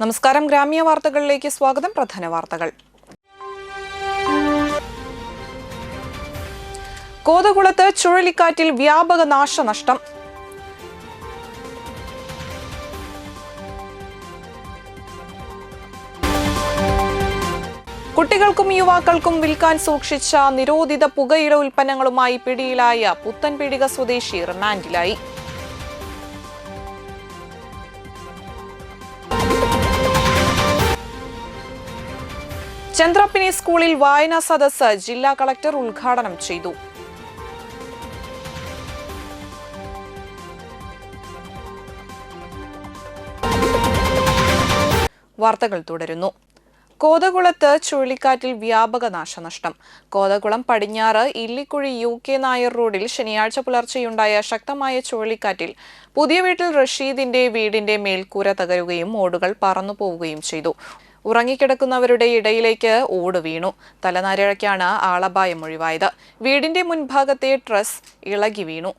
നമസ്കാരം. ഗ്രാമീയ വാർത്തകളിലേക്ക് സ്വാഗതം. പ്രധാന വാർത്തകൾ. കോതകുളത്ത് ചുഴലിക്കാറ്റിൽ വ്യാപക നാശനഷ്ടം. കുട്ടികൾക്കും യുവാക്കൾക്കും വിൽക്കാൻ സൂക്ഷിച്ച നിരോധിത പുകയില ഉൽപ്പന്നങ്ങളുമായി പിടിയിലായ പുത്തൻപീടിക സ്വദേശി റിമാൻഡിലായി. ചന്ദ്രപ്പിനി സ്കൂളിൽ വായനാ സദസ്സ് ജില്ലാ കളക്ടർ ഉദ്ഘാടനം ചെയ്തു. വാർത്തകൾ തുടരുന്നു. കോതകുളത്ത് ചുഴലിക്കാറ്റിൽ വ്യാപക നാശനഷ്ടം. കോതകുളം പടിഞ്ഞാറ് ഇല്ലിക്കുഴി UK നായർ റോഡിൽ ശനിയാഴ്ച പുലർച്ചെയുണ്ടായ ശക്തമായ ചുഴലിക്കാറ്റിൽ പുതിയ വീട്ടിൽ റഷീദിന്റെ വീടിന്റെ മേൽക്കൂര തകരുകയും ഓടുകൾ പറന്നുപോവുകയും ചെയ്തു. ഉറങ്ങിക്കിടക്കുന്നവരുടെ ഇടയിലേക്ക് ഓട് വീണു. തലനാരിഴയ്ക്കാണ് ആളപായം ഒഴിവായത്. വീടിന്റെ മുൻഭാഗത്തെ ട്രസ് ഇളകി വീണു.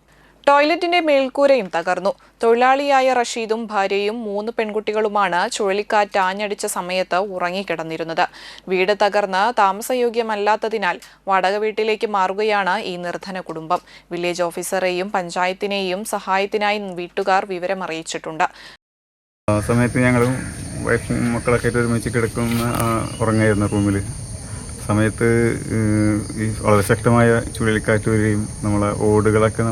ടോയ്ലറ്റിന്റെ മേൽക്കൂരയും തകർന്നു. തൊഴിലാളിയായ റഷീദും ഭാര്യയും 3 പെൺകുട്ടികളുമാണ് ചുഴലിക്കാറ്റ് ആഞ്ഞടിച്ച സമയത്ത് ഉറങ്ങിക്കിടന്നിരുന്നത്. വീട് തകർന്ന് താമസയോഗ്യമല്ലാത്തതിനാൽ വാടക വീട്ടിലേക്ക് മാറുകയാണ് ഈ നിർധന കുടുംബം. വില്ലേജ് ഓഫീസറെയും പഞ്ചായത്തിനെയും സഹായത്തിനായി വീട്ടുകാർ വിവരമറിയിച്ചിട്ടുണ്ട്. സമയത്ത് ഞങ്ങളും വൈഫും മക്കളൊക്കെ ആയിട്ട് ഒരുമിച്ച് കിടക്കുന്ന ഉറങ്ങായിരുന്നു റൂമിൽ. സമയത്ത് ഈ വളരെ ശക്തമായ ചുഴലിക്കാറ്റ് വരികയും നമ്മളെ ഓടുകളൊക്കെ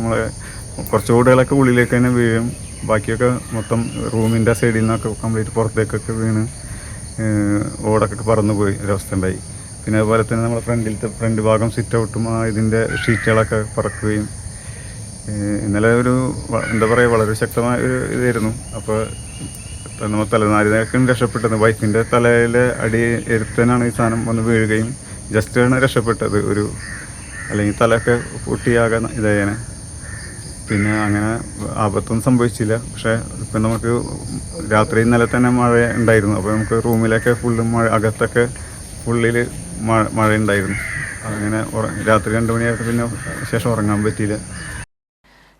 കുറച്ച് ഓടുകളൊക്കെ ഉള്ളിലേക്ക് തന്നെ വീഴും. ബാക്കിയൊക്കെ മൊത്തം റൂമിൻ്റെ സൈഡിൽ നിന്നൊക്കെ കംപ്ലീറ്റ് പുറത്തേക്കൊക്കെ വീണ് ഓടൊക്കെ പറന്നുപോയി ഒരവസ്ഥ ഉണ്ടായി. പിന്നെ അതുപോലെ തന്നെ നമ്മളെ ഫ്രണ്ട് ഭാഗം സിറ്റ് ഔട്ടും ഇതിൻ്റെ ഷീറ്റുകളൊക്കെ പറക്കുകയും ഇന്നലെ എന്താ പറയുക വളരെ ശക്തമായ ഒരു ഇതായിരുന്നു. അപ്പോൾ നമ്മൾ തലനാരിഴയ്ക്കും രക്ഷപ്പെട്ടത്. വൈഫിൻ്റെ തലയിലെ അടി എരുത്തനാണ് ഈ സാധനം വന്ന് വീഴുകയും ജസ്റ്റാണ് രക്ഷപ്പെട്ടത്. അല്ലെങ്കിൽ തലയൊക്കെ പൊട്ടിയാകെ ഇതായേനെ. പിന്നെ അങ്ങനെ ആപത്തൊന്നും സംഭവിച്ചില്ല. പക്ഷേ ഇപ്പം നമുക്ക് രാത്രി ഇന്നലെ തന്നെ മഴ ഉണ്ടായിരുന്നു. അപ്പോൾ നമുക്ക് റൂമിലൊക്കെ ഫുള്ള് മഴ, അകത്തൊക്കെ ഫുള്ളിൽ മഴ ഉണ്ടായിരുന്നു. അങ്ങനെ രാത്രി 2 മണിയായിട്ട് പിന്നെ ശേഷം ഉറങ്ങാൻ പറ്റിയില്ല.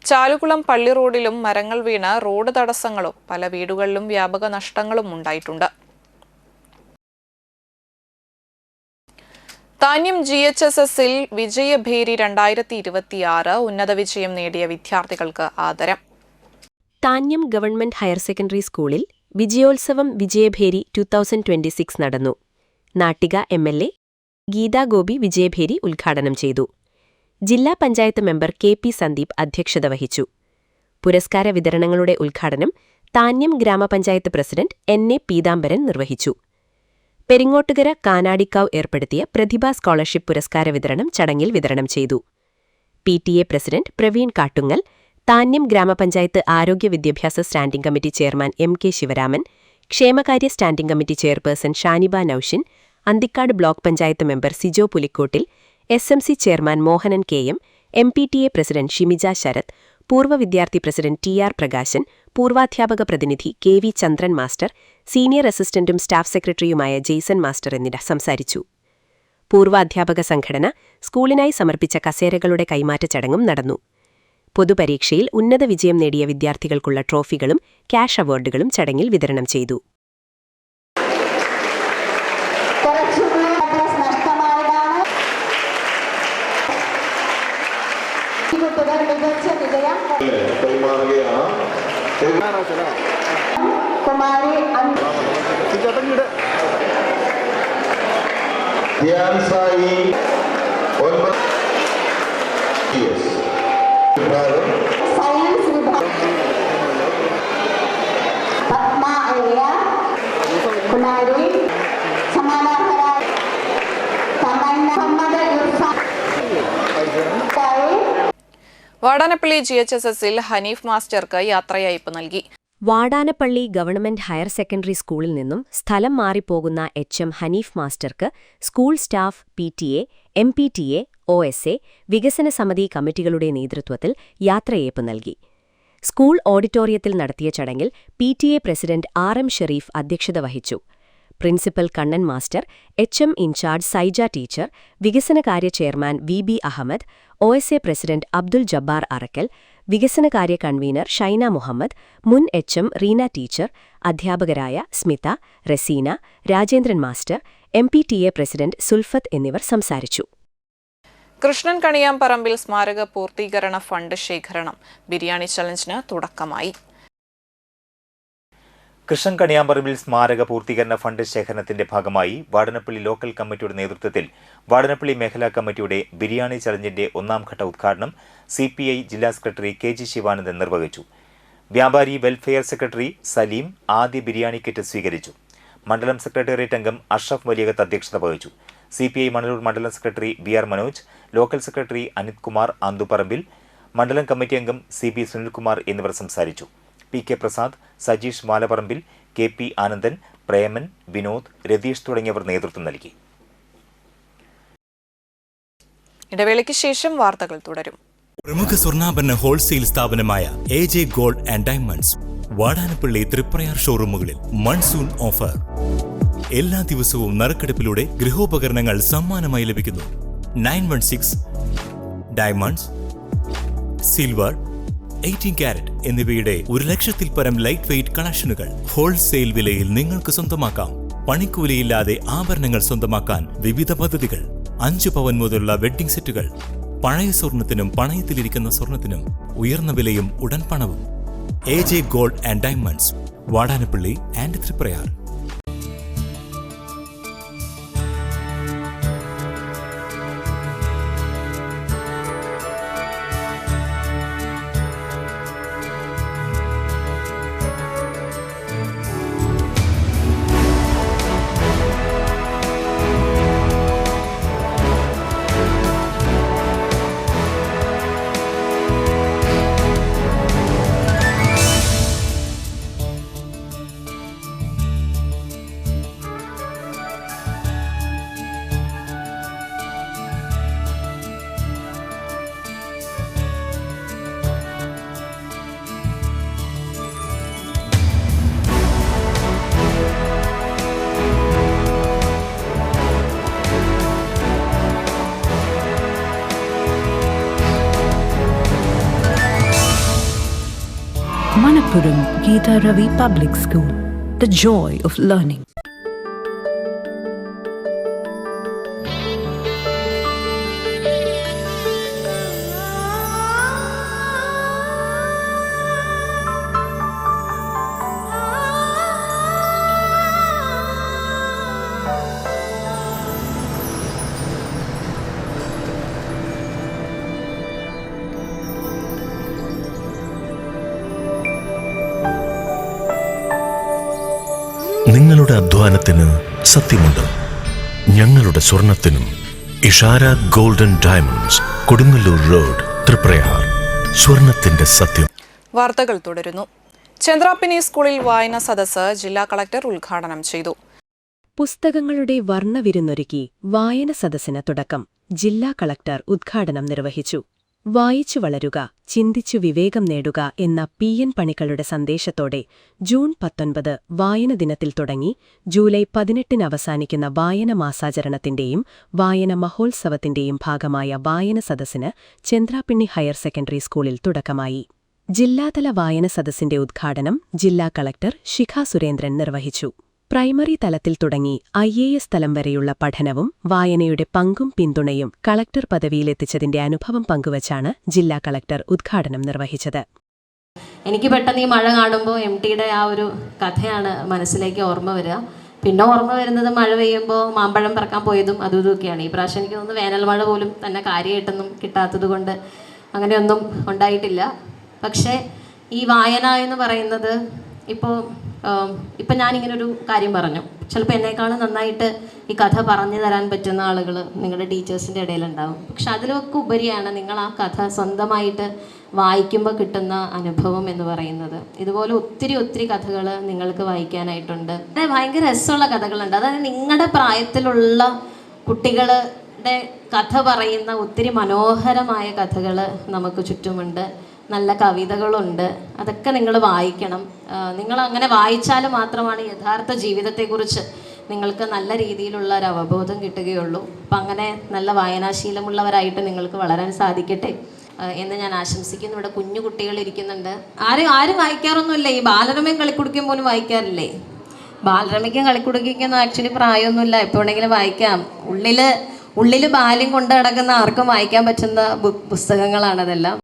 ചാലുകുളം പള്ളി റോഡിലും മരങ്ങൾ വീണ് റോഡ് തടസ്സങ്ങളും പല വീടുകളിലും വ്യാപക നഷ്ടങ്ങളും ഉണ്ടായിട്ടുണ്ട്. താന്യം GHSSൽ വിജയഭേരി 2026 ഉന്നത വിജയം നേടിയ വിദ്യാർത്ഥികൾക്ക് ആദരം. താന്യം ഗവൺമെന്റ് ഹയർ സെക്കൻഡറി സ്കൂളിൽ വിജയോത്സവം വിജയഭേരി 2026 നടന്നു. നാട്ടിക MLA ഗീതാ ഗോപി വിജയഭേരി ഉദ്ഘാടനം ചെയ്തു. ജില്ലാ പഞ്ചായത്ത് മെമ്പർ KP സന്ദീപ് അധ്യക്ഷത വഹിച്ചു. പുരസ്കാര വിതരണങ്ങളുടെ ഉദ്ഘാടനം താന്യം ഗ്രാമപഞ്ചായത്ത് പ്രസിഡന്റ് NA പീതാംബരൻ നിർവഹിച്ചു. പെരിങ്ങോട്ടുകര കാനാടിക്കാവ് ഏർപ്പെടുത്തിയ പ്രതിഭാ സ്കോളർഷിപ്പ് പുരസ്കാര വിതരണം ചടങ്ങിൽ വിതരണം ചെയ്തു. PTA പ്രസിഡന്റ് പ്രവീൺ കാട്ടുങ്ങൽ, താന്യം ഗ്രാമപഞ്ചായത്ത് ആരോഗ്യ വിദ്യാഭ്യാസ standing committee chairman MK Sivaraman, ക്ഷേമകാര്യ standing committee chairperson Shaniba Naushin, Anthikad block panchayat member Sijo Pulikottil, SMC chairman Mohanan KM, MPTA president Shimija Sarath, പൂർവ്വ വിദ്യാർത്ഥി പ്രസിഡന്റ് TR പ്രകാശൻ, പൂർവാധ്യാപക പ്രതിനിധി KV ചന്ദ്രൻ മാസ്റ്റർ, സീനിയർ അസിസ്റ്റന്റും സ്റ്റാഫ് സെക്രട്ടറിയുമായ ജെയ്സൺ മാസ്റ്റർ എന്നിവർ സംസാരിച്ചു. പൂർവാധ്യാപക സംഘടന സ്കൂളിനായി സമർപ്പിച്ച കസേരകളുടെ കൈമാറ്റ ചടങ്ങും നടന്നു. പൊതുപരീക്ഷയിൽ ഉന്നത വിജയം നേടിയ വിദ്യാർത്ഥികൾക്കുള്ള ട്രോഫികളും ക്യാഷ് അവാർഡുകളും ചടങ്ങിൽ വിതരണം ചെയ്തു. വാടാനപ്പള്ളി GHSSൽ ഹനീഫ് മാസ്റ്റർക്ക് യാത്രയയപ്പ് നൽകി. വാടാനപ്പള്ളി ഗവൺമെന്റ് ഹയർ സെക്കൻഡറി സ്കൂളിൽ നിന്നും സ്ഥലം മാറിപ്പോകുന്ന HM ഹനീഫ് മാസ്റ്റർക്ക് school staff, PTA, MPTA, OSA, വികസന സമിതി കമ്മിറ്റികളുടെ നേതൃത്വത്തിൽ യാത്രയയപ്പ് നൽകി. സ്കൂൾ ഓഡിറ്റോറിയത്തിൽ നടത്തിയ ചടങ്ങിൽ PTA പ്രസിഡന്റ് RM ഷെരീഫ് അധ്യക്ഷത വഹിച്ചു. Principal Kannan master, HM incharge Saija teacher, വികസനകാര്യ chairman VB Ahammed, OSA president Abdul Jabbar Arakkal, വികസനകാര്യ കൺവീനർ ഷൈന മുഹമ്മദ്, മുൻ എച്ച്.എം. റീന ടീച്ചർ, അധ്യാപകരായ Smitha, Raseena, Rajendran master, MPTA president Sulfath എന്നിവർ സംസാരിച്ചു. കൃഷ്ണൻ കണിയാമ്പറമ്പിൽ സ്മാരക പൂർത്തീകരണ ഫണ്ട് ശേഖരണം. ബിരിയാണി ചലഞ്ചിന് തുടക്കമായി. കൃഷ്ണൻ കണിയാമ്പറമ്പിൽ സ്മാരക പൂർത്തീകരണ ഫണ്ട് ശേഖരണത്തിന്റെ ഭാഗമായി വാടനപ്പള്ളി ലോക്കൽ കമ്മിറ്റിയുടെ നേതൃത്വത്തിൽ വാടനപ്പള്ളി മേഖലാ കമ്മിറ്റിയുടെ ബിരിയാണി ചലഞ്ചിന്റെ ഒന്നാംഘട്ട ഉദ്ഘാടനം CPI ജില്ലാ സെക്രട്ടറി KG ശിവാനന്ദൻ നിർവഹിച്ചു. വ്യാപാരി വെൽഫെയർ സെക്രട്ടറി സലീം ആദ്യ ബിരിയാണി കിറ്റ് സ്വീകരിച്ചു. മണ്ഡലം സെക്രട്ടേറിയറ്റ് അംഗം അഷ്റഫ് വലിയകത്ത് അധ്യക്ഷത വഹിച്ചു. CPI മണലൂർ മണ്ഡലം secretary BR Manoj, local secretary Anit Kumar Anthuparambil, മണ്ഡലം കമ്മിറ്റി അംഗം CB സുനിൽകുമാർ എന്നിവർ സംസാരിച്ചു. PK പ്രസാദ്, സജീഷ് മാലപ്പറമ്പിൽ, KP ആനന്ദൻ, പ്രേമൻ, വിനോദ്, രതീഷ് തുടങ്ങിയവർ നേതൃത്വം നൽകി. ഇടവേളയ്ക്ക് ശേഷം വാർത്തകൾ തുടരും. പ്രമുഖ സ്വർണ്ണാഭരണ ഹോൾസെയിൽ സ്ഥാപനമായ AJ gold and diamonds Vadanappally Triprayar ഷോറൂമുകളിൽ മൺസൂൺ ഓഫർ. എല്ലാ ദിവസവും നറുക്കെടുപ്പിലൂടെ ഗൃഹോപകരണങ്ങൾ സമ്മാനമായി ലഭിക്കുന്നു. 916 ഡയമണ്ട്സ്, സിൽവർ, 18 കാരറ്റ് എന്നിവയുടെ 1,00,000-ൽ പരം ലൈറ്റ് വെയ്റ്റ് കളക്ഷനുകൾ ഹോൾസെയിൽ വിലയിൽ നിങ്ങൾക്ക് സ്വന്തമാക്കാം. പണിക്കൂലിയില്ലാതെ ആഭരണങ്ങൾ സ്വന്തമാക്കാൻ വിവിധ പദ്ധതികൾ. 5 പവൻ മുതലുള്ള വെഡ്ഡിംഗ് സെറ്റുകൾ. പഴയ സ്വർണത്തിനും പണയത്തിലിരിക്കുന്ന സ്വർണത്തിനും ഉയർന്ന വിലയും ഉടൻ പണവും. AJ gold and diamonds, Vadanappally and Triprayar. Manappuram Geeta Ravi Public School, the joy of learning. നിങ്ങളുടെ അധ്വാനത്തിന് സത്യമുണ്ട്. ഞങ്ങളുടെ സ്വർണത്തിനും. Ishara golden diamonds, Kodungallur road, Triprayar. സ്വർണത്തിന്റെ സത്യം. വാർത്തകൾ തുടരുന്നു. ചന്ദ്രാപ്പിനി സ്കൂളിൽ വായനാ സദസ്സ് ജില്ലാ കളക്ടർ ഉദ്ഘാടനം ചെയ്തു. പുസ്തകങ്ങളുടെ വർണ്ണവിരുന്നൊരുക്കി വായന സദസ്സിന് തുടക്കം. ജില്ലാ കളക്ടർ ഉദ്ഘാടനം നിർവഹിച്ചു. വായിച്ചു വളരുക, ചിന്തിച്ചു വിവേകം നേടുക എന്ന PN പണിക്കളുടെ സന്ദേശത്തോടെ ജൂൺ 19 വായന ദിനത്തിൽ തുടങ്ങി ജൂലൈ 18 അവസാനിക്കുന്ന വായന മാസാചരണത്തിന്റെയും വായന മഹോത്സവത്തിന്റെയും ഭാഗമായ വായന സദസ്സിന് ചന്ദ്രാപ്പിണ്ണി ഹയർ സെക്കൻഡറി സ്കൂളിൽ തുടക്കമായി. ജില്ലാതല വായന സദസ്സിന്റെ ഉദ്ഘാടനം ജില്ലാ കളക്ടർ ശിഖ സുരേന്ദ്രൻ നിർവഹിച്ചു. പ്രൈമറി തലത്തിൽ തുടങ്ങി IAS തലം വരെയുള്ള പഠനവും വായനയുടെ പങ്കും പിന്തുണയും കളക്ടർ പദവിയിലെത്തിച്ചതിന്റെ അനുഭവം പങ്കുവച്ചാണ് ജില്ലാ കളക്ടർ ഉദ്ഘാടനം നിർവഹിച്ചത്. എനിക്ക് പെട്ടെന്ന് ഈ മഴ കാണുമ്പോൾ MTയുടെ ആ ഒരു കഥയാണ് മനസ്സിലേക്ക് ഓർമ്മ വരിക. പിന്നെ ഓർമ്മ വരുന്നത് മഴ പെയ്യുമ്പോൾ മാമ്പഴം പറക്കാൻ പോയതും അതും ഇതൊക്കെയാണ്. ഈ പ്രാവശ്യം എനിക്ക് തോന്നുന്നു വേനൽ മഴ പോലും തന്നെ കാര്യമായിട്ടൊന്നും കിട്ടാത്തത് കൊണ്ട് അങ്ങനെയൊന്നും ഉണ്ടായിട്ടില്ല. പക്ഷേ ഈ വായന എന്ന് പറയുന്നത് ഇപ്പം ഞാനിങ്ങനൊരു കാര്യം പറഞ്ഞു, ചിലപ്പോൾ എന്നേക്കാളും നന്നായിട്ട് ഈ കഥ പറഞ്ഞു തരാൻ പറ്റുന്ന ആളുകൾ നിങ്ങളുടെ ടീച്ചേഴ്സിൻ്റെ ഇടയിലുണ്ടാവും. പക്ഷെ അതിലൊക്കെ ഉപരിയാണ് നിങ്ങൾ ആ കഥ സ്വന്തമായിട്ട് വായിക്കുമ്പോൾ കിട്ടുന്ന അനുഭവം എന്ന് പറയുന്നത്. ഇതുപോലെ ഒത്തിരി കഥകൾ നിങ്ങൾക്ക് വായിക്കാനായിട്ടുണ്ട്. ഭയങ്കര രസമുള്ള കഥകളുണ്ട്. അതായത് നിങ്ങളുടെ പ്രായത്തിലുള്ള കുട്ടികളുടെ കഥ പറയുന്ന ഒത്തിരി മനോഹരമായ കഥകൾ നമുക്ക് ചുറ്റുമുണ്ട്. നല്ല കവിതകളുണ്ട്. അതൊക്കെ നിങ്ങൾ വായിക്കണം. നിങ്ങൾ അങ്ങനെ വായിച്ചാൽ മാത്രമാണ് യഥാർത്ഥ ജീവിതത്തെക്കുറിച്ച് നിങ്ങൾക്ക് നല്ല രീതിയിലുള്ള ഒരു അവബോധം കിട്ടുകയുള്ളൂ. അപ്പം അങ്ങനെ നല്ല വായനാശീലമുള്ളവരായിട്ട് നിങ്ങൾക്ക് വളരാൻ സാധിക്കട്ടെ. എന്ന് ഞാൻ ആശംസിക്കുന്നു. ഇവിടെ കുഞ്ഞു കുട്ടികൾ ഇരിക്കുന്നുണ്ട്. ആരും വായിക്കാറൊന്നുമില്ല. ഈ ബാലരമയും കളിക്കുടുക്കയും പോലും വായിക്കാറില്ലേ? ബാലരമയ്ക്കും കളിക്കുടുക്കൊന്നും ആക്ച്വലി പ്രായമൊന്നുമില്ല. എപ്പോൾ വേണമെങ്കിലും വായിക്കാം. ഉള്ളിൽ ബാല്യം കൊണ്ട് നടക്കുന്ന ആർക്കും വായിക്കാൻ പറ്റുന്ന പുസ്തകങ്ങളാണതെല്ലാം.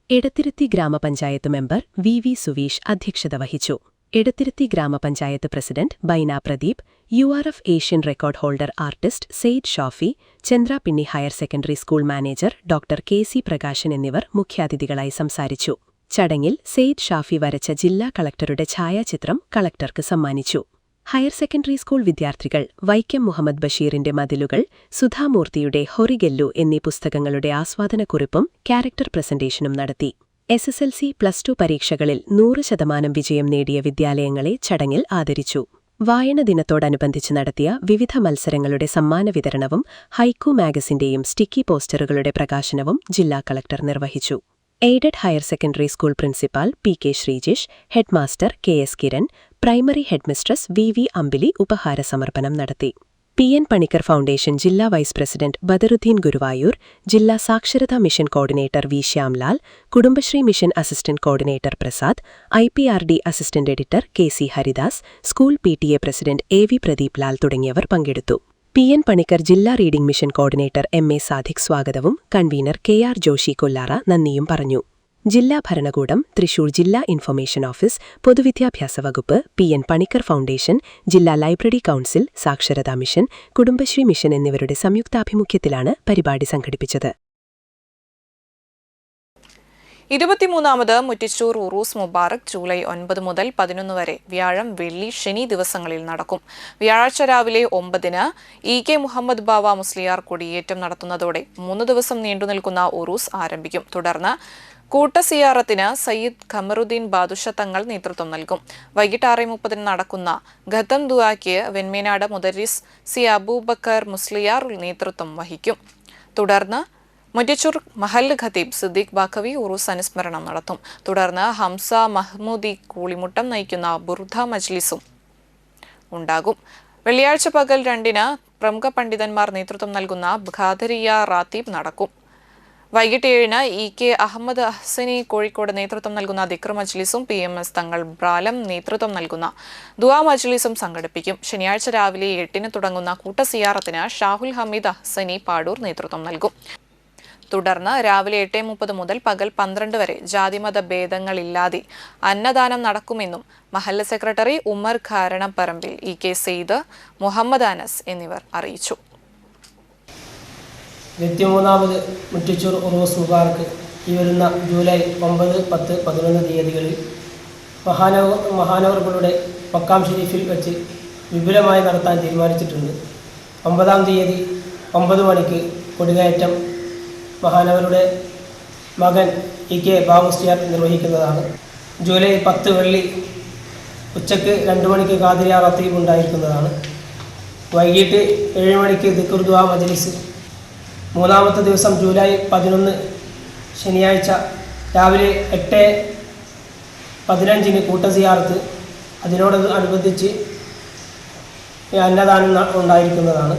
എടത്തിരുത്തി ഗ്രാമപഞ്ചായത്ത് മെമ്പർ വി സുവീഷ് അധ്യക്ഷത വഹിച്ചു. Edathiruthy gramapanchayat president Baina Pradeep, URF Asian record holder artist Saeed Shafi, Chandrapinni higher secondary school manager doctor KC Prakashan എന്നിവർ മുഖ്യാതിഥികളായി സംസാരിച്ചു. ചടങ്ങിൽ സെയ്ദ് ഷാഫി വരച്ച ജില്ലാ കളക്ടറുടെ ഛായാചിത്രം കളക്ടർക്ക് സമ്മാനിച്ചു. ഹയർ സെക്കൻഡറി സ്കൂൾ വിദ്യാർത്ഥികൾ വൈക്കം മുഹമ്മദ് ബഷീറിന്റെ മതിലുകൾ, സുധാമൂർത്തിയുടെ ഹൊറിഗെല്ലു എന്നീ പുസ്തകങ്ങളുടെ ആസ്വാദനക്കുറിപ്പും ക്യാരക്ടർ പ്രസന്റേഷനും നടത്തി. SSLC, +2 പരീക്ഷകളിൽ 100% വിജയം നേടിയ വിദ്യാലയങ്ങളെ ചടങ്ങിൽ ആദരിച്ചു. വായന ദിനത്തോടനുബന്ധിച്ച് നടത്തിയ വിവിധ മത്സരങ്ങളുടെ സമ്മാന വിതരണവും ഹൈക്കു മാഗസിന്റെയും സ്റ്റിക്കി പോസ്റ്ററുകളുടെ പ്രകാശനവും ജില്ലാ കളക്ടർ നിർവഹിച്ചു. Aided higher secondary school principal PK Sreejish, headmaster KS Kiran, primary headmistress VV Ambili ഉപഹാര സമർപ്പണം നടത്തി. PN പണിക്കർ ഫൗണ്ടേഷൻ ജില്ലാ വൈസ് പ്രസിഡന്റ് ബദറുദ്ദീൻ ഗുരുവായൂർ, ജില്ലാ സാക്ഷരതാ mission coordinator V Shyamlal, Kudumbashree mission assistant coordinator Prasad, IPRD assistant editor KC Haridas, school PTA president AV Pradeep Lal തുടങ്ങിയവർ പങ്കെടുത്തു. PN പണിക്കർ ജില്ലാ reading mission coordinator MA Sadiq സ്വാഗതവും കൺവീനർ KR ജോഷി കൊല്ലാറ നന്ദിയും പറഞ്ഞു. ജില്ലാ ഭരണകൂടം, തൃശൂർ ജില്ലാ ഇൻഫർമേഷൻ ഓഫീസ്, പൊതുവിദ്യാഭ്യാസ വകുപ്പ്, PN പണിക്കർ ഫൗണ്ടേഷൻ, ജില്ലാ ലൈബ്രറി കൗൺസിൽ, സാക്ഷരതാ മിഷൻ, കുടുംബശ്രീ മിഷൻ എന്നിവരുടെ സംയുക്താഭിമുഖ്യത്തിലാണ് പരിപാടി സംഘടിപ്പിച്ചത്. 23ാമത് മുറ്റിച്ചൂർ ഉറൂസ് മുബാറക് ജൂലൈ 9 മുതൽ 11 വരെ വ്യാഴം, വെള്ളി, ശനി ദിവസങ്ങളിൽ നടക്കും. വ്യാഴാഴ്ച രാവിലെ 9-ന് EK മുഹമ്മദ് ബാവ മുസ്ലിയാർ കൊടിയേറ്റം നടത്തുന്നതോടെ 3 ദിവസം നീണ്ടുനിൽക്കുന്ന ഉറൂസ് ആരംഭിക്കും. തുടർന്ന് കൂട്ടസിയാറത്തിന് സയ്യിദ് ഖമറുദ്ദീൻ ബാദുഷ തങ്ങൾ നേതൃത്വം നൽകും. വൈകിട്ട് 6:30 നടക്കുന്ന ഖത്തം ദുആയ്ക്ക് വെൺമേനാട് മുദരിസ് സി അബൂബക്കർ മുസ്ലിയാർ നേതൃത്വം വഹിക്കും. തുടർന്ന് മുറ്റിച്ചൂർ മഹല്ല് ഖതീബ് സിദ്ദീഖ് ബാക്കവി ഉറൂസ് അനുസ്മരണം നടത്തും. തുടർന്ന് ഹംസ മഹ്മൂദി കൂളിമുട്ടം നയിക്കുന്ന ബുർദ മജ്ലിസും ഉണ്ടാകും. വെള്ളിയാഴ്ച പകൽ 2-ന് പ്രമുഖ പണ്ഡിതന്മാർ നേതൃത്വം നൽകുന്ന ഖാദരിയ റാത്തീബ് നടക്കും. വൈകിട്ട് 7-ന് EK അഹമ്മദ് അഹ്സനി കോഴിക്കോട് നേതൃത്വം നൽകുന്ന ദിക്ർ മജ്ലിസും PMS തങ്ങൾ ബ്രാലം നേതൃത്വം നൽകുന്ന ദുആ മജ്ലിസും സംഘടിപ്പിക്കും. ശനിയാഴ്ച രാവിലെ 8-ന് തുടങ്ങുന്ന കൂട്ടസിയാറത്തിന് ഷാഹുൽ ഹമീദ് അഹ്സനി പാടൂർ നേതൃത്വം നൽകും. തുടർന്ന് രാവിലെ 8:30 മുതൽ പകൽ 12 വരെ ജാതിമത ഭേദങ്ങളില്ലാതെ അന്നദാനം നടക്കുമെന്നും മഹല്ല് സെക്രട്ടറി ഉമർ ഖാരണപ്പറമ്പിൽ, EK സെയ്ദ്, മുഹമ്മദ് അനസ് എന്നിവർ അറിയിച്ചു. 23ാമത് മുറ്റിച്ചൂർ ഉറൂസ് മുബാറക് ഈ വരുന്ന ജൂലൈ 9, 10, 11 തീയതികളിൽ മഹാനവറുകളുടെ മക്കാം ഷരീഫിൽ വെച്ച് വിപുലമായി നടത്താൻ തീരുമാനിച്ചിട്ടുണ്ട്. 9-ാം തീയതി 9 മണിക്ക് കൊടികയറ്റം മഹാനവരുടെ മകൻ EK ബാവ മുസ്ലിയാർ നിർവഹിക്കുന്നതാണ്. ജൂലൈ 10 വെള്ളി ഉച്ചയ്ക്ക് 2 മണിക്ക് ഖാദിരിയ റാത്തീബ് ഉണ്ടായിരിക്കുന്നതാണ്. വൈകിട്ട് 7 മണിക്ക് ദിക്ർ ദുആ മജ്ലിസ്. 3-ാമത്തെ ദിവസം ജൂലൈ 11 ശനിയാഴ്ച രാവിലെ 8:15 കൂട്ടസിയാറത്ത്, അതിനോടനുബന്ധിച്ച് അന്നദാനം ഉണ്ടായിരിക്കുന്നതാണ്.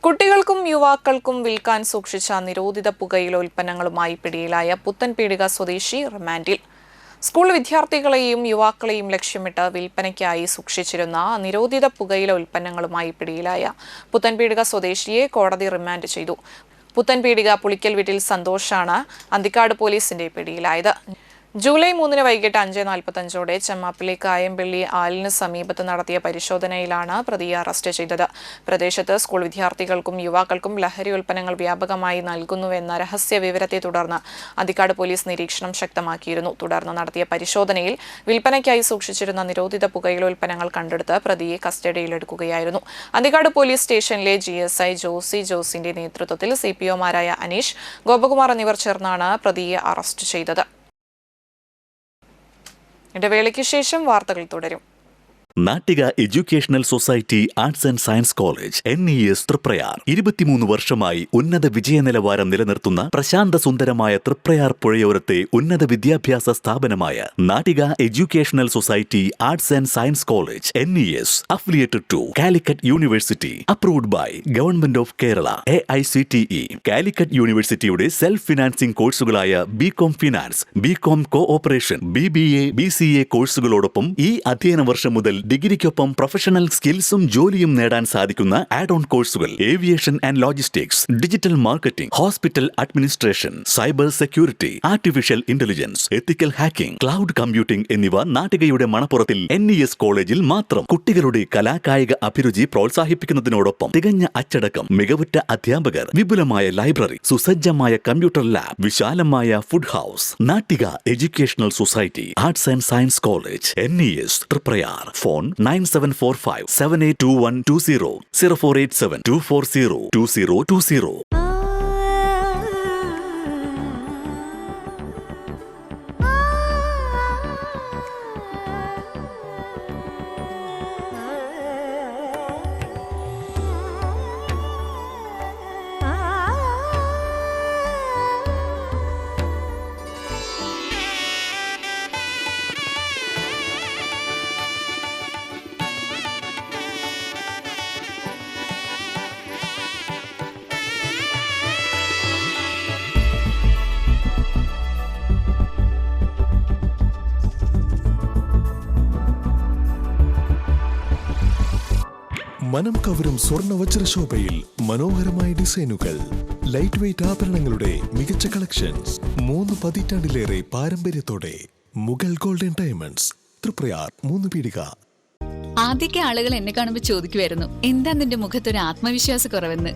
കുട്ടികൾക്കും യുവാക്കൾക്കും വിൽക്കാൻ സൂക്ഷിച്ച നിരോധിത പുകയില ഉൽപ്പന്നങ്ങളുമായി പിടിയിലായ പുത്തൻപീടിക സ്വദേശി റിമാൻഡിൽ. സ്കൂൾ വിദ്യാർത്ഥികളെയും യുവാക്കളെയും ലക്ഷ്യമിട്ട് വിൽപ്പനയ്ക്കായി സൂക്ഷിച്ചിരുന്ന നിരോധിത പുകയില ഉൽപ്പന്നങ്ങളുമായി പിടിയിലായ പുത്തൻപീടിക സ്വദേശിയെ കോടതി റിമാൻഡ് ചെയ്തു. പുത്തൻപീടിക പുളിക്കൽ വീട്ടിൽ സന്തോഷാണ് അന്തിക്കാട് പോലീസിന്റെ പിടിയിലായത്. ജൂലൈ 3-ന് വൈകിട്ട് 5:45 ചെമ്മാപ്പിലെ കായംപള്ളി ആലിന് സമീപത്ത് നടത്തിയ പരിശോധനയിലാണ് പ്രതിയെ അറസ്റ്റ് ചെയ്തത്. പ്രദേശത്ത് സ്കൂൾ വിദ്യാർത്ഥികൾക്കും യുവാക്കൾക്കും ലഹരി ഉൽപ്പന്നങ്ങൾ വ്യാപകമായി നൽകുന്നുവെന്ന രഹസ്യ വിവരത്തെ തുടർന്ന് അന്തിക്കാട് പോലീസ് നിരീക്ഷണം ശക്തമാക്കിയിരുന്നു. തുടർന്ന് നടത്തിയ പരിശോധനയിൽ വിൽപ്പനയ്ക്കായി സൂക്ഷിച്ചിരുന്ന നിരോധിത പുകയില ഉൽപ്പന്നങ്ങൾ കണ്ടെടുത്ത് പ്രതിയെ കസ്റ്റഡിയിലെടുക്കുകയായിരുന്നു. അന്തിക്കാട് പോലീസ് സ്റ്റേഷനിലെ GSI ജോസിന്റെ നേതൃത്വത്തിൽ CPOമാരായ അനീഷ്, ഗോപകുമാർ എന്നിവർ ചേർന്നാണ് പ്രതിയെ അറസ്റ്റ് ചെയ്തത്. ഇടവേളയ്ക്ക് ശേഷം വാർത്തകൾ തുടരും. Nattika educational society arts and science college NES Triprayar 23 വർഷമായി ഉന്നത വിജയ നിലവാരം നിലനിർത്തുന്ന പ്രശാന്ത സുന്ദരമായ തൃപ്രയാർ പുഴയോരത്തെ ഉന്നത വിദ്യാഭ്യാസ സ്ഥാപനമായ Nattika educational society arts and science college NES affiliated to Calicut University, approved by Government of Kerala, AICTE. Calicut യൂണിവേഴ്സിറ്റിയുടെ സെൽഫ് ഫിനാൻസിംഗ് കോഴ്സുകളായ BCom finance, BCom cooperation, BBA, BCA കോഴ്സുകളോടൊപ്പം ഈ അധ്യയന വർഷം മുതൽ ഡിഗ്രിക്കൊപ്പം പ്രൊഫഷണൽ സ്കിൽസും ജോലിയും നേടാൻ സാധിക്കുന്ന ആഡ് ഓൺ കോഴ്സുകൾ aviation and logistics, digital marketing, hospital administration, cyber security, artificial intelligence, ethical hacking, cloud computing എന്നിവ നാട്ടികയുടെ മണപ്പുറത്തിൽ NES കോളേജിൽ മാത്രം. കുട്ടികളുടെ കലാകായിക അഭിരുചി പ്രോത്സാഹിപ്പിക്കുന്നതിനോടൊപ്പം തികഞ്ഞ അച്ചടക്കം, മികവുറ്റ അധ്യാപകർ, വിപുലമായ ലൈബ്രറി, സുസജ്ജമായ കമ്പ്യൂട്ടർ ലാബ്, വിശാലമായ food house. Nattika educational society arts and science college NES Triprayar. Phone 9745782120 048724022020. മനം കവരും സ്വർണ്ണ വജ്രശോഭയിൽ മനോഹരമായ ഡിസൈനുകൾ, ലൈറ്റ് വെയ്റ്റ് ആഭരണങ്ങളുടെ മികച്ച കളക്ഷൻസ്, 3 പതിറ്റാണ്ടിലേറെ പാരമ്പര്യത്തോടെ മുഗൾ ഗോൾഡൻ ഡയമണ്ട്സ് തൃപ്രയാർ 3 പീടിക. ആദ്യമൊക്കെ ആളുകൾ എന്നെ കാണുമ്പോൾ ചോദിക്കുമായിരുന്നു, എന്താ നിന്റെ മുഖത്തൊരു ആത്മവിശ്വാസ കുറവെന്ന്.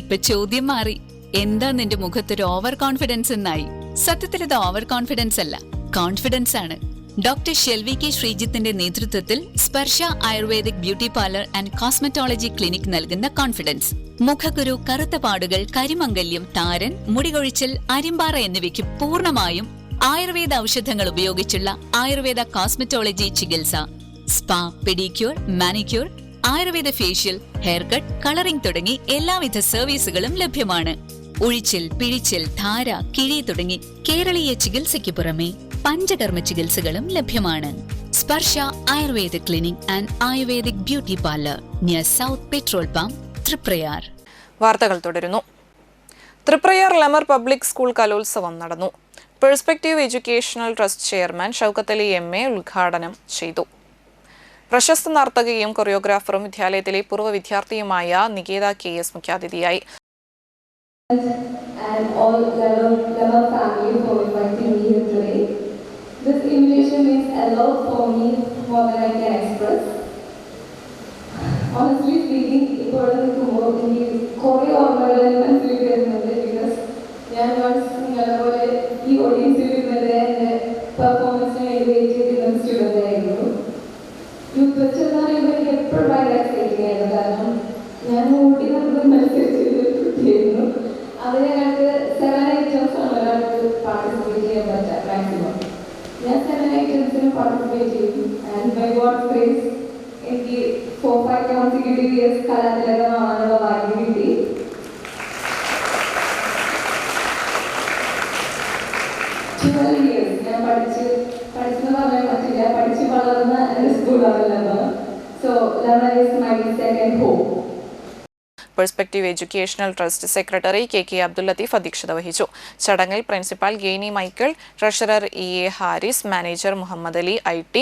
ഇപ്പൊ ചോദ്യം മാറി, എന്താ നിന്റെ മുഖത്തൊരു ഓവർ കോൺഫിഡൻസ് എന്നായി. സത്യത്തിൽ ഇത് ഓവർ കോൺഫിഡൻസ് അല്ല, കോൺഫിഡൻസ് ആണ്. ഡോക്ടർ ഷെൽവി കെ ശ്രീജിത്തിന്റെ നേതൃത്വത്തിൽ Sparsha ayurvedic beauty parlour and cosmetology clinic നൽകുന്ന കോൺഫിഡൻസ്. മുഖക്കുരു, കറുത്ത പാടുകൾ, കരിമംഗല്യം, താരൻ, മുടികൊഴിച്ചിൽ, അരിമ്പാറ എന്നിവയ്ക്ക് പൂർണ്ണമായും ആയുർവേദ ഔഷധങ്ങൾ ഉപയോഗിച്ചുള്ള ആയുർവേദ കോസ്മെറ്റോളജി ചികിത്സ. Spa, pedicure, manicure, Ayurveda facial, hair cut, colouring തുടങ്ങി എല്ലാവിധ സർവീസുകളും ലഭ്യമാണ്. ഉഴിച്ചിൽ, പിഴിച്ചിൽ, ധാര, കിഴി തുടങ്ങി കേരളീയ ചികിത്സയ്ക്ക് പുറമെ പഞ്ചകർമ്മ ചികിത്സകളും ലഭ്യമാണ്. Sparsha Ayurveda clinic and ayurvedic beauty parlour near south petrol pump, Triprayar. വാർത്തകൾ തുടരുന്നു. തൃപ്രയാർ ലെമർ പബ്ലിക് സ്കൂൾ കലോത്സവം നടന്നു. Perspective educational trust chairman Shoukath Ali MA ഉദ്ഘാടനം ചെയ്തു. പ്രശസ്ത നർത്തകിയും കൊറിയോഗ്രാഫറും വിദ്യാലയത്തിലെ പൂർവ്വ വിദ്യാർത്ഥിയുമായ നികേത KS മുഖ്യാതിഥിയായി. And all Lemmer family for inviting me here today. This invitation means a lot for me, more than I can express. Honestly speaking, ഇപ്പോൾ നിൽക്കുമ്പോൾ എനിക്ക് കുറേ ഓർമ്മകൾ മനസ്സിൽ വരുന്നുണ്ട്. ബിക്കോസ് ഞാൻ നിങ്ങളെ പോലെ ഈ ഓഡിയൻസിൽ ഇരുന്നത് എൻ്റെ പെർഫോമൻസിന് വേണ്ടി വെയിറ്റ് ചെയ്തിരുന്ന സ്റ്റുഡൻ്റ് ആയിരുന്നു. യൂത്ത് വെച്ച് എന്ന് പറയുമ്പോൾ എനിക്ക് എപ്പോഴും ഭയങ്കര എക്സൈറ്റിംഗ് ആയിരുന്നു. കാരണം ഞാൻ ഓടി നടന്ന് മത്സരിച്ചൊരു കുട്ടിയായിരുന്നു. അതിനകത്ത് 7 items ആണ് ഒരാൾക്ക് പാർട്ടിസിപ്പേറ്റ് ചെയ്യാൻ പറ്റുക മാക്സിമം. ഞാൻ 7 itemsന് പാർട്ടിസിപ്പേറ്റ് ചെയ്തു. ആൻഡ് ബൈ ഗോഡ്സ് ഗ്രേസ് എനിക്ക് 4-5 consecutive years കലാതിലകമാവാനുള്ള ഭാഗ്യം കിട്ടി. ഞാൻ പഠിച്ചെന്ന് പറയാൻ പറ്റില്ല, പഠിച്ച് വളർന്ന എൻ്റെ സ്കൂളാണ് Lemer. So Lemer is my second home. Perspective educational trust secretary KK Abdul Latheef അധ്യക്ഷത വഹിച്ചു. ചടങ്ങിൽ principal Gainy Michael, treasurer EA Haris, manager Muhammad Ali IT,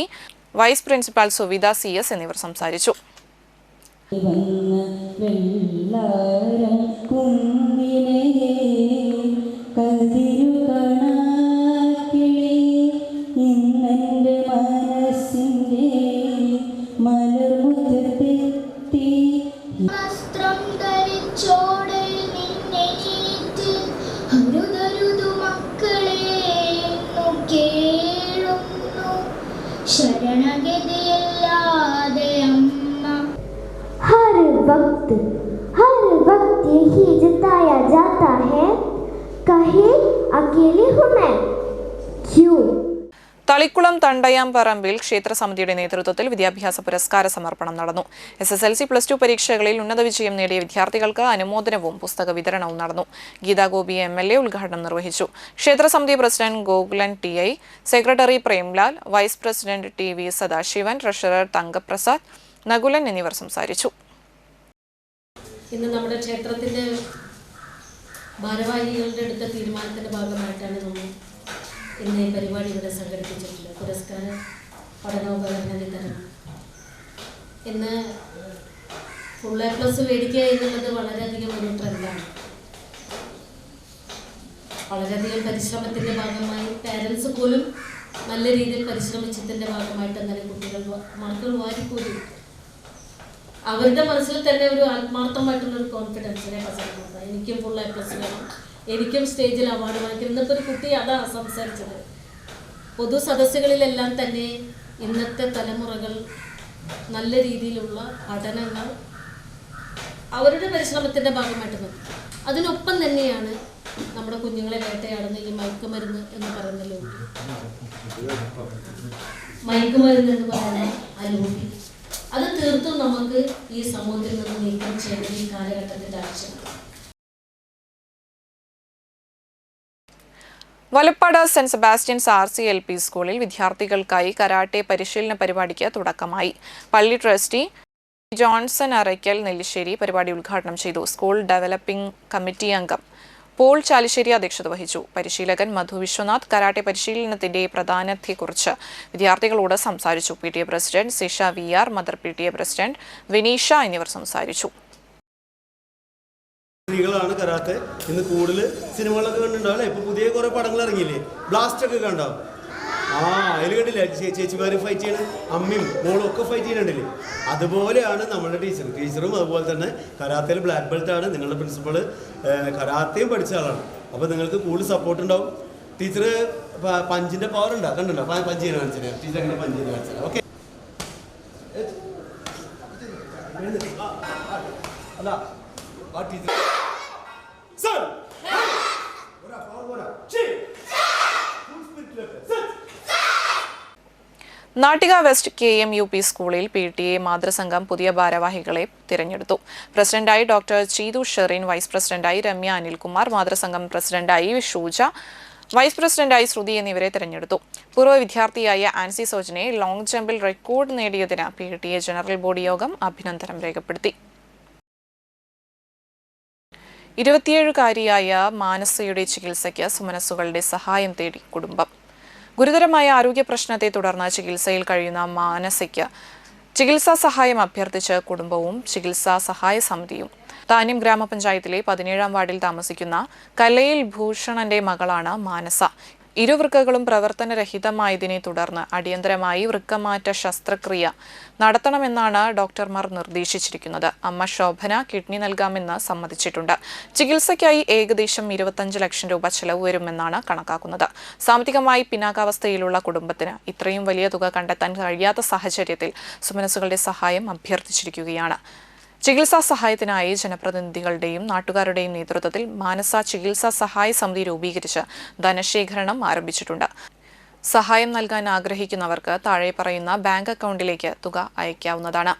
vice principal Suvitha CS എന്നിവർ സംസാരിച്ചു. हर वक्त यही जताया जाता തളിക്കുളം തണ്ടയാംപറമ്പിൽ ക്ഷേത്രസമിതിയുടെ നേതൃത്വത്തിൽ വിദ്യാഭ്യാസ പുരസ്കാര സമർപ്പണം നടന്നു. SSLC +2 പരീക്ഷകളിൽ ഉന്നത വിജയം നേടിയ വിദ്യാർത്ഥികൾക്ക് അനുമോദനവും പുസ്തക വിതരണവും നടന്നു. ഗീതാ ഗോപി MLA ഉദ്ഘാടനം നിർവഹിച്ചു. ക്ഷേത്രസമിതി president Gokulan TI, secretary Premlal, vice president TV Sadasivan, treasurer Thankaprasad, Nakulan എന്നിവർ സംസാരിച്ചു. ഇന്ന് നമ്മുടെ ക്ഷേത്രത്തിന്റെ ഭാരവാഹികളുടെ എടുത്ത തീരുമാനത്തിന്റെ ഭാഗമായിട്ടാണ് നമ്മൾ ഇന്ന് ഈ പരിപാടി ഇവിടെ സംഘടിപ്പിച്ചിട്ടുള്ളത്. പുരസ്കാര പഠനോപകരണ വിതരണം. ഇന്ന് ഫുൾ A+ മേടിക്കുക എന്നുള്ളത് വളരെയധികം ഒരു ട്രെൻഡാണ്. വളരെയധികം പരിശ്രമത്തിൻ്റെ ഭാഗമായി പേരൻസ് പോലും നല്ല രീതിയിൽ പരിശ്രമിച്ചതിൻ്റെ ഭാഗമായിട്ട് അങ്ങനെ മക്കൾ വാരിപ്പോലും അവരുടെ മനസ്സിൽ തന്നെ ഒരു ആത്മാർത്ഥമായിട്ടുള്ളൊരു കോൺഫിഡൻസിനെ പസർന്നത്. എനിക്കും ഫുൾ A+ വേണം, എനിക്കും സ്റ്റേജിൽ അവാർഡ് വാങ്ങിക്കും. ഇന്നത്തെ ഒരു കുട്ടി അതാണ് സംസാരിച്ചത്. പൊതു സദസ്സുകളിലെല്ലാം തന്നെ ഇന്നത്തെ തലമുറകൾ നല്ല രീതിയിലുള്ള പഠനങ്ങൾ അവരുടെ പരിശ്രമത്തിൻ്റെ ഭാഗമായിട്ട് നോക്കും. അതിനൊപ്പം തന്നെയാണ് നമ്മുടെ കുഞ്ഞുങ്ങളെ വേട്ടയാടുന്ന ഈ മയക്കുമരുന്ന് എന്ന് പറയുന്നല്ലോ, മയക്കുമരുന്ന് എന്ന് പറയുന്ന അലോപി, അത് തീർത്തും നമുക്ക് ഈ സമൂഹത്തിൽ നിന്ന് നീക്കം ചെയ്യേണ്ട ഈ കാലഘട്ടത്തിൻ്റെ ആവശ്യമാണ്. വലപ്പാട് സെന്റ് സെബാസ്റ്റ്യൻസ് RCLP സ്കൂളിൽ വിദ്യാർത്ഥികൾക്കായി കരാട്ടെ പരിശീലന പരിപാടിക്ക് തുടക്കമായി. പള്ളി ട്രസ്റ്റി ജോൺസൺ അറയ്ക്കൽ നെല്ലിശ്ശേരി പരിപാടി ഉദ്ഘാടനം ചെയ്തു. സ്കൂൾ ഡെവലപ്പിംഗ് കമ്മിറ്റി അംഗം പോൾ ചാലിശ്ശേരി അധ്യക്ഷത വഹിച്ചു. പരിശീലകൻ മധു വിശ്വനാഥ് കരാട്ടെ പരിശീലനത്തിന്റെ പ്രാധാന്യത്തെക്കുറിച്ച് വിദ്യാർത്ഥികളോട് സംസാരിച്ചു. PTA president Sisha VR, mother PTA president Vineesha എന്നിവർ സംസാരിച്ചു. സ്ത്രീകളാണ് കരാത്തെ. ഇന്ന് കൂടുതൽ സിനിമകളൊക്കെ കണ്ടിട്ടുണ്ടാവില്ലേ? ഇപ്പോൾ പുതിയ കുറേ പടങ്ങൾ ഇറങ്ങിയില്ലേ? ബ്ലാസ്റ്റ് ഒക്കെ കണ്ടാവും. അതിൽ കണ്ടില്ലേ ചേച്ചിമാർ ഫൈറ്റ് ചെയ്യണം, അമ്മയും മോളും ഒക്കെ ഫൈറ്റ് ചെയ്യുന്നുണ്ടല്ലേ? അതുപോലെയാണ് നമ്മുടെ ടീച്ചറും അതുപോലെ തന്നെ കരാത്തയിൽ ബ്ലാക്ക് ബെൽറ്റ് ആണ്. നിങ്ങളുടെ പ്രിൻസിപ്പൾ കരാത്തയും പഠിച്ച ആളാണ്. അപ്പോൾ നിങ്ങൾക്ക് കൂടുതൽ സപ്പോർട്ട് ഉണ്ടാവും. ടീച്ചർ പഞ്ചിൻ്റെ പവർ ഉണ്ടാവും. കണ്ടുണ്ടോ? പഞ്ച് ചെയ്യാൻ കാണിച്ചത് ടീച്ചർ അങ്ങനെ പഞ്ച് ചെയ്യാൻ കാണിച്ചത്. ഓക്കെ, അല്ല ടീച്ചർ നാട്ടിക വെസ്റ്റ് KMUP സ്കൂളിൽ PTA മാതൃസംഘം പുതിയ ഭാരവാഹികളെ തിരഞ്ഞെടുത്തു. പ്രസിഡന്റായി ഡോക്ടർ ചീതു ഷെറിൻ, വൈസ് പ്രസിഡന്റായി രമ്യ അനിൽകുമാർ, മാതൃസംഘം പ്രസിഡന്റായി ഷൂജ, വൈസ് പ്രസിഡന്റായി ശ്രുതി എന്നിവരെ തിരഞ്ഞെടുത്തു. പൂർവ്വ വിദ്യാർത്ഥിയായ ആൻസി സോജനെ ലോങ് ജമ്പിൽ റെക്കോർഡ് നേടിയതിന് PTA ജനറൽ ബോഡി യോഗം അഭിനന്ദനം രേഖപ്പെടുത്തി. 27-കാരിയായ മാനസയുടെ ചികിത്സയ്ക്ക് സുമനസ്സുകളുടെ സഹായം തേടി കുടുംബം. ഗുരുതരമായ ആരോഗ്യ പ്രശ്നത്തെ തുടർന്ന് ചികിത്സയിൽ കഴിയുന്ന മാനസയ്ക്ക് ചികിത്സാ സഹായം അഭ്യർത്ഥിച്ച് കുടുംബവും ചികിത്സാ സഹായ സമിതിയും. താന്യം ഗ്രാമപഞ്ചായത്തിലെ 17-ാം വാർഡിൽ താമസിക്കുന്ന കലയിൽ ഭൂഷണന്റെ മകളാണ് മാനസ. ഇരുവൃക്കകളും പ്രവർത്തനരഹിതമായതിനെ തുടർന്ന് അടിയന്തരമായി വൃക്കമാറ്റ ശസ്ത്രക്രിയ നടത്തണമെന്നാണ് ഡോക്ടർമാർ നിർദ്ദേശിച്ചിരിക്കുന്നത്. അമ്മ ശോഭന കിഡ്നി നൽകാമെന്ന് സമ്മതിച്ചിട്ടുണ്ട്. ചികിത്സയ്ക്കായി ഏകദേശം 25 ലക്ഷം രൂപ ചെലവ് വരുമെന്നാണ് കണക്കാക്കുന്നത്. സാമ്പത്തികമായി പിന്നാക്കാവസ്ഥയിലുള്ള കുടുംബത്തിന് ഇത്രയും വലിയ തുക കണ്ടെത്താൻ കഴിയാത്ത സാഹചര്യത്തിൽ സുമനസ്സുകളുടെ സഹായം അഭ്യർത്ഥിച്ചിരിക്കുകയാണ്. ചികിത്സാ സഹായത്തിനായി ജനപ്രതിനിധികളുടെയും നാട്ടുകാരുടെയും നേതൃത്വത്തിൽ മാനസ ചികിത്സാ സഹായ സമിതി രൂപീകരിച്ച് ധനശേഖരണം ആരംഭിച്ചിട്ടുണ്ട്. സഹായം നൽകാൻ ആഗ്രഹിക്കുന്നവർക്ക് താഴെ പറയുന്ന ബാങ്ക് അക്കൗണ്ടിലേക്ക് തുക അയക്കാവുന്നതാണ്.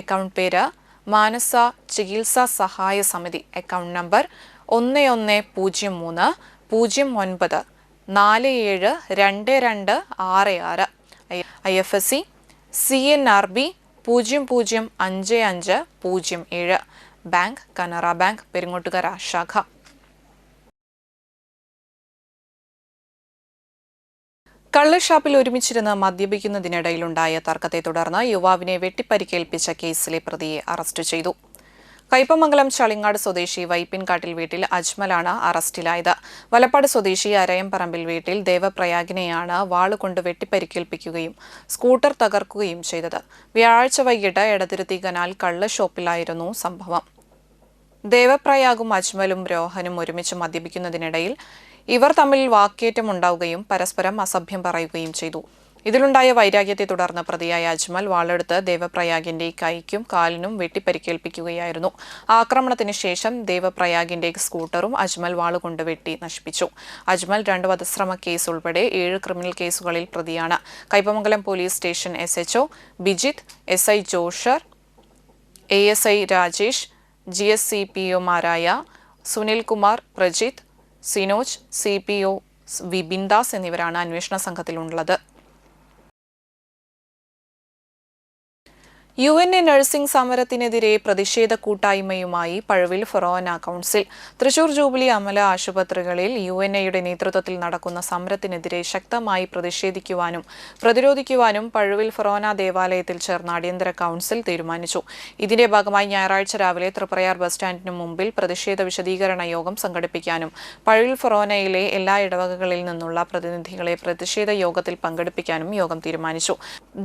അക്കൗണ്ട് പേര് മാനസ ചികിത്സാ സഹായ സമിതി. Account number 110909472266. IFSC CNRB 005507. Bank Canara bank, Peringottukara ശാഖ. കള്ളുഷാപ്പിൽ ഒരുമിച്ചിരുന്ന് മദ്യപിക്കുന്നതിനിടയിലുണ്ടായ തർക്കത്തെ തുടർന്ന് യുവാവിനെ വെട്ടിപ്പരിക്കേൽപ്പിച്ച കേസിലെ പ്രതിയെ അറസ്റ്റ് ചെയ്തു. കയ്പമംഗലം ചളിങ്ങാട് സ്വദേശി വൈപ്പിൻകാട്ടിൽ വീട്ടിൽ അജ്മലാണ് അറസ്റ്റിലായത്. വലപ്പാട് സ്വദേശി അരയംപറമ്പിൽ വീട്ടിൽ ദേവപ്രയാഗിനെയാണ് വാളുകൊണ്ട് വെട്ടിപ്പരിക്കേൽപ്പിക്കുകയും സ്കൂട്ടർ തകർക്കുകയും ചെയ്തത്. വ്യാഴാഴ്ച വൈകിട്ട് എടതിരുത്തി കനാൽ കള്ള് ഷോപ്പിലായിരുന്നു സംഭവം. ദേവപ്രയാഗും അജ്മലും രോഹനും ഒരുമിച്ച് മദ്യപിക്കുന്നതിനിടയിൽ ഇവർ തമ്മിൽ വാക്കേറ്റമുണ്ടാവുകയും പരസ്പരം അസഭ്യം പറയുകയും ചെയ്തു. ഇതിലുണ്ടായ വൈരാഗ്യത്തെ തുടർന്ന് പ്രതിയായ അജ്മൽ വാളെടുത്ത് ദേവപ്രയാഗിന്റെ കൈക്കും കാലിനും വെട്ടിപ്പരിക്കേൽപ്പിക്കുകയായിരുന്നു. ആക്രമണത്തിന് ശേഷം ദേവപ്രയാഗിന്റെ സ്കൂട്ടറും അജ്മൽ വാളുകൊണ്ട് വെട്ടി നശിപ്പിച്ചു. അജ്മൽ 2 വധശ്രമ കേസ് ഉൾപ്പെടെ 7 ക്രിമിനൽ കേസുകളിൽ പ്രതിയാണ്. Kaipamangalam police station SHO Bijith, SI Joshar, ASI Rajesh, GSCPOമാരായ സുനിൽകുമാർ, പ്രജിത്ത്, സിനോജ്, CPO വിബിൻദാസ് എന്നിവരാണ് അന്വേഷണ സംഘത്തിലുള്ളത്. UNA നഴ്സിംഗ് സമരത്തിനെതിരെ പ്രതിഷേധ കൂട്ടായ്മയുമായി Pazhuvil forane council. Thrissur jubilee Amala ആശുപത്രികളിൽ UNAയുടെ നേതൃത്വത്തിൽ നടക്കുന്ന സമരത്തിനെതിരെ ശക്തമായി പ്രതിഷേധിക്കുവാനും പ്രതിരോധിക്കുവാനും പഴുവിൽ ഫൊറോന ദേവാലയത്തിൽ ചേർന്ന അടിയന്തര കൗൺസിൽ തീരുമാനിച്ചു. ഇതിന്റെ ഭാഗമായി ഞായറാഴ്ച രാവിലെ തൃപ്രയാർ ബസ് സ്റ്റാൻഡിന് മുമ്പിൽ പ്രതിഷേധ വിശദീകരണ യോഗം സംഘടിപ്പിക്കാനും പഴുവിൽ ഫൊറോനയിലെ എല്ലാ ഇടവകകളിൽ നിന്നുള്ള പ്രതിനിധികളെ പ്രതിഷേധ യോഗത്തിൽ പങ്കെടുപ്പിക്കാനും യോഗം തീരുമാനിച്ചു.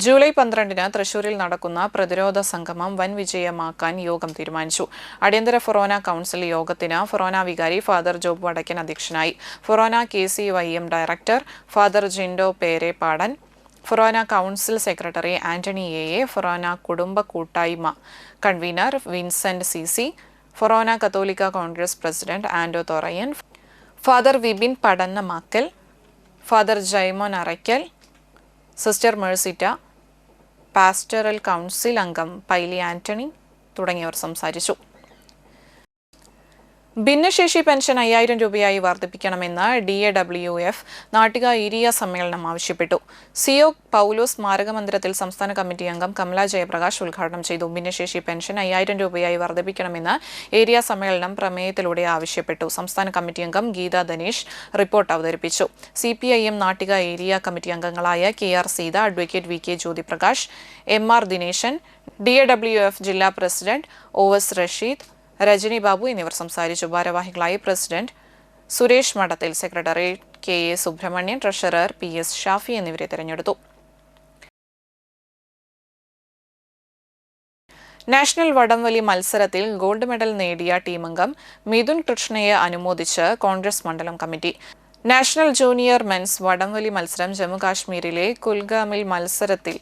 ജൂലൈ 12-ന് തൃശൂരിൽ നടക്കുന്ന പ്രതിരോധ സംഗമം വൻ വിജയമാക്കാൻ യോഗം തീരുമാനിച്ചു. അടിയന്തര ഫൊറോന കൗൺസിൽ യോഗത്തിന് ഫൊറോന വികാരി ഫാദർ ജോബ് വടക്കൻ അധ്യക്ഷനായി. Forane KCYM director father Jindo Pereppadan, forane council secretary Antony AA, forane കുടുംബ കൂട്ടായ്മ കൺവീനർ വിൻസെന്റ് CC, ഫൊറോന കത്തോലിക്ക congress president Ando Thorayan, father Vipin Padannamakkal, father Jaimon Araykkal, sister Mercitta, pastoral council അംഗം പൈലി ആന്റണി തുടങ്ങിയവർ സംസാരിച്ചു. ഭിന്നശേഷി പെൻഷൻ 5000 രൂപയായി വർദ്ധിപ്പിക്കണമെന്ന് DAWF നാട്ടിക ഏരിയ സമ്മേളനം ആവശ്യപ്പെട്ടു. CO പൗലോസ് സ്മാരക മന്ദിരത്തിൽ സംസ്ഥാന കമ്മിറ്റി അംഗം കമല ജയപ്രകാശ് ഉദ്ഘാടനം ചെയ്തു. ഭിന്നശേഷി പെൻഷൻ 5000 രൂപയായി വർദ്ധിപ്പിക്കണമെന്ന് ഏരിയ സമ്മേളനം പ്രമേയത്തിലൂടെ ആവശ്യപ്പെട്ടു. സംസ്ഥാന കമ്മിറ്റി അംഗം ഗീത ധനേഷ് റിപ്പോർട്ട് അവതരിപ്പിച്ചു. CPIM നാട്ടിക ഏരിയ കമ്മിറ്റി അംഗങ്ങളായ KR Seetha, advocate VK Jyothiprakash, MR Dineshan, DAWF ജില്ലാ പ്രസിഡന്റ് OS റഷീദ്, രജനി ബാബു എന്നിവർ സംസാരിച്ചു. ഭാരവാഹികളായി president Suresh Madathil, secretary KA Subramanian, treasurer PS Shafi എന്നിവരെ തെരഞ്ഞെടുത്തു. നാഷണൽ വടംവലി മത്സരത്തിൽ ഗോൾഡ് മെഡൽ നേടിയ ടീമംഗം മിഥുൻ കൃഷ്ണയെ അനുമോദിച്ച് കോൺഗ്രസ് മണ്ഡലം കമ്മിറ്റി. നാഷണൽ ജൂനിയർ മെൻസ് വടംവലി മത്സരം ജമ്മു കാശ്മീരിലെ കുൽഗാമിൽ മത്സരത്തിൽ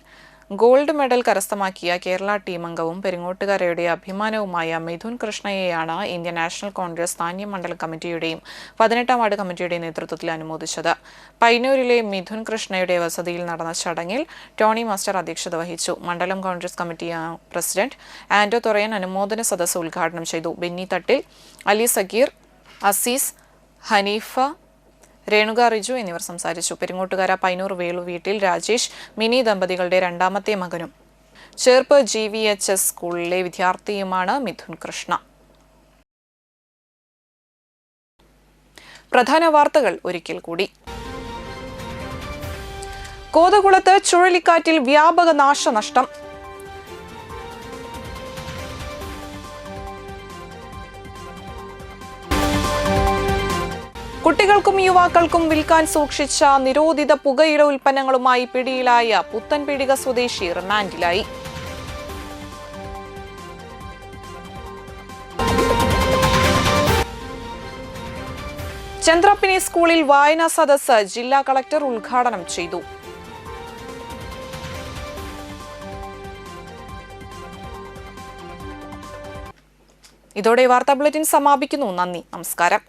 ഗോൾഡ് മെഡൽ കരസ്ഥമാക്കിയ കേരള ടീമംഗവും പെരിങ്ങോട്ടുകരയുടെ അഭിമാനവുമായ മിഥുൻ കൃഷ്ണയെയാണ് ഇന്ത്യൻ നാഷണൽ കോൺഗ്രസ് താന്യം മണ്ഡലം കമ്മിറ്റിയുടെയും 18ാം വാർഡ് കമ്മിറ്റിയുടെയും നേതൃത്വത്തിൽ അനുമോദിച്ചത്. പയ്യന്നൂരിലെ മിഥുൻ കൃഷ്ണയുടെ വസതിയിൽ നടന്ന ചടങ്ങിൽ ടോണി മാസ്റ്റർ അധ്യക്ഷത വഹിച്ചു. മണ്ഡലം കോൺഗ്രസ് കമ്മിറ്റി പ്രസിഡന്റ് ആൻഡോ തൊറയൻ അനുമോദന സദസ്സ് ഉദ്ഘാടനം ചെയ്തു. ബെന്നി തട്ടിൽ, അലി സഗീർ, അസീസ്, ഹനീഫ, രേണുക റിജു എന്നിവർ സംസാരിച്ചു. പെരിങ്ങോട്ടുകര പൈനൂർ വേളു വീട്ടിൽ രാജേഷ് മിനി ദമ്പതികളുടെ 2ാമത്തെ മകനും ചേർപ്പ് GVHS സ്കൂളിലെ വിദ്യാർത്ഥിയുമാണ് മിഥുൻ കൃഷ്ണ. പ്രധാന വാർത്തകൾ ഒരിക്കൽ കൂടി. കോതകുളത്ത് ചുഴലിക്കാറ്റിൽ വ്യാപക നാശനഷ്ടം. കുട്ടികൾക്കും യുവാക്കൾക്കും വിൽക്കാൻ സൂക്ഷിച്ച നിരോധിത പുകയില ഉൽപ്പന്നങ്ങളുമായി പിടിയിലായ പുത്തൻപീടിക സ്വദേശി റിമാൻഡിലായി. ചന്ദ്രപ്പിനി സ്കൂളിൽ വായനാ സദസ്സ് ജില്ലാ കളക്ടർ ഉദ്ഘാടനം ചെയ്തു. ഇതോടെ വാർത്താ ബുള്ളറ്റിൻ സമാപിക്കുന്നു. നന്ദി, നമസ്കാരം.